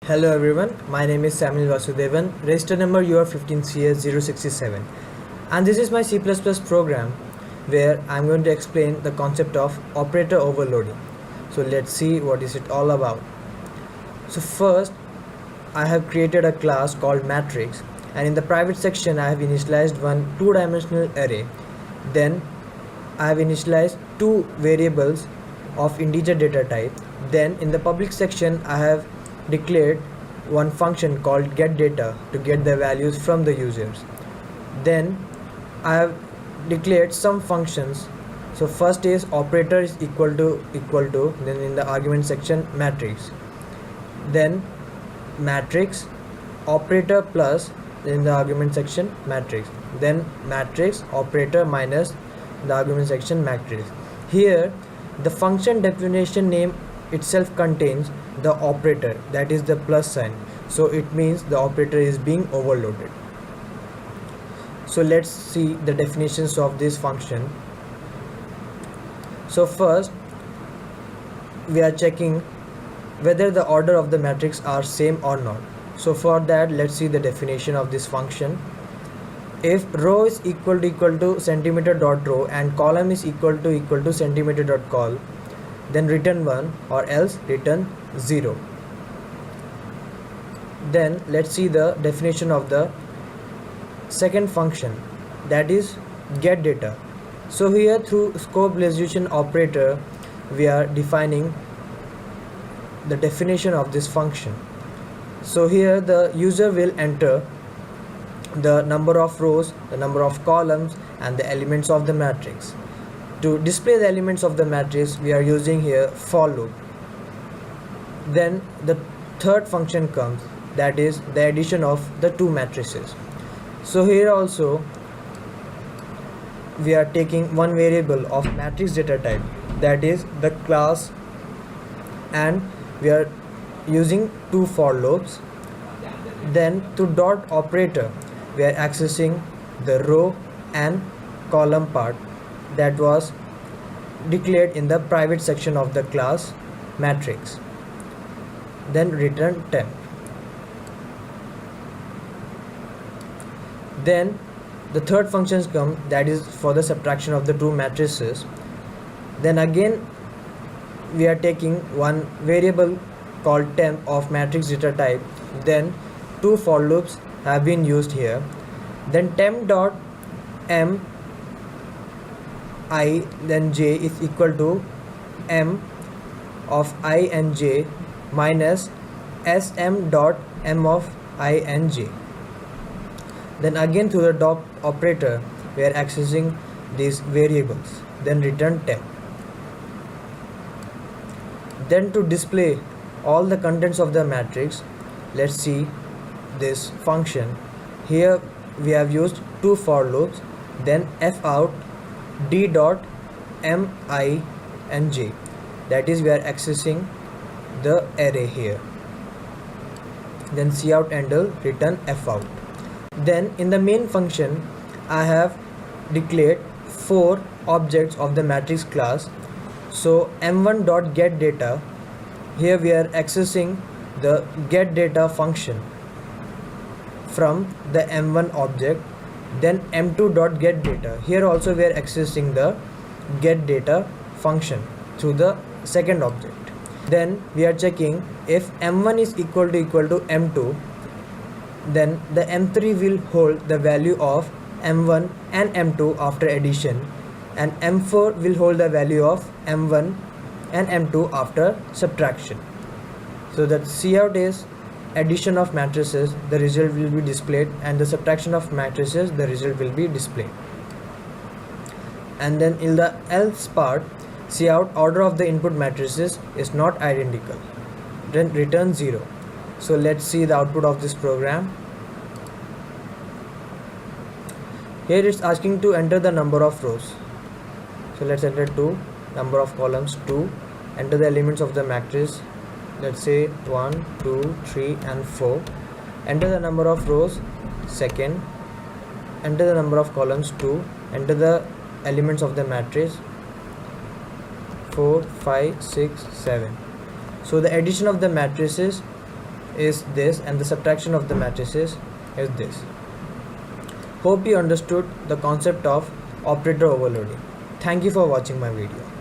Hello everyone, my name is Samuel Vasudevan, register number UR15CS067, and this is my C++ program where I'm going to explain the concept of operator overloading. So let's see what is it all about. So first, I have created a class called matrix, and in the private section I have initialized one two-dimensional array. Then I have initialized two variables of integer data type. Then in the public section I have declared one function called getData to get the values from the users. Then I have declared some functions. So first is operator is equal to, then in the argument section matrix, then matrix operator plus, in the argument section matrix, then matrix operator minus, the argument section matrix. Here the function definition name itself contains the operator, that is the plus sign, so it means the operator is being overloaded. So let's see the definitions of this function. So first we are checking whether the order of the matrix are same or not. So for that, let's see the definition of this function. If row is equal to centimeter dot row and column is equal to centimeter dot col, then return 1 or else return 0. Then let's see the definition of the second function, that is getData. So here through scope resolution operator we are defining the definition of this function. So here the user will enter the number of rows, the number of columns and the elements of the matrix. To display the elements of the matrix we are using here for loop. Then the third function comes, that is the addition of the two matrices. So here also we are taking one variable of matrix data type, that is the class, and we are using two for loops. Then to dot operator we are accessing the row and column part that was declared in the private section of the class matrix. Then return 10. Then the third functions come, that is for the subtraction of the two matrices. Then again we are taking one variable called temp of matrix data type. Then two for loops have been used here. Then temp dot m I then j is equal to m of I and j minus sm dot m of I and j. Then again through the dot operator we are accessing these variables. Then return temp. Then to display all the contents of the matrix, let's see this function. Here we have used two for loops. Then f out d dot m I and j, that is we are accessing the array here. Then cout handle return f out. Then in the main function I have declared four objects of the matrix class. So m1 dot get data, here we are accessing the getData function from the m1 object. Then m2 dot getData, here also we are accessing the getData function through the second object. Then we are checking if m1 is equal to m2, then the m3 will hold the value of m1 and m2 after addition, and m4 will hold the value of m1 and m2 after subtraction. So that cout is addition of matrices, the result will be displayed, and the subtraction of matrices, the result will be displayed. And then in the else part, cout order of the input matrices is not identical, then return 0. So let's see the output of this program. Here it's asking to enter the number of rows. So let's enter 2, number of columns 2, enter the elements of the matrix, let's say 1, 2, 3 and 4, enter the number of rows second, enter the number of columns 2, enter the elements of the matrix 4, 5, 6, 7. So the addition of the matrices is this and the subtraction of the matrices is this. Hope you understood the concept of operator overloading. Thank you for watching my video.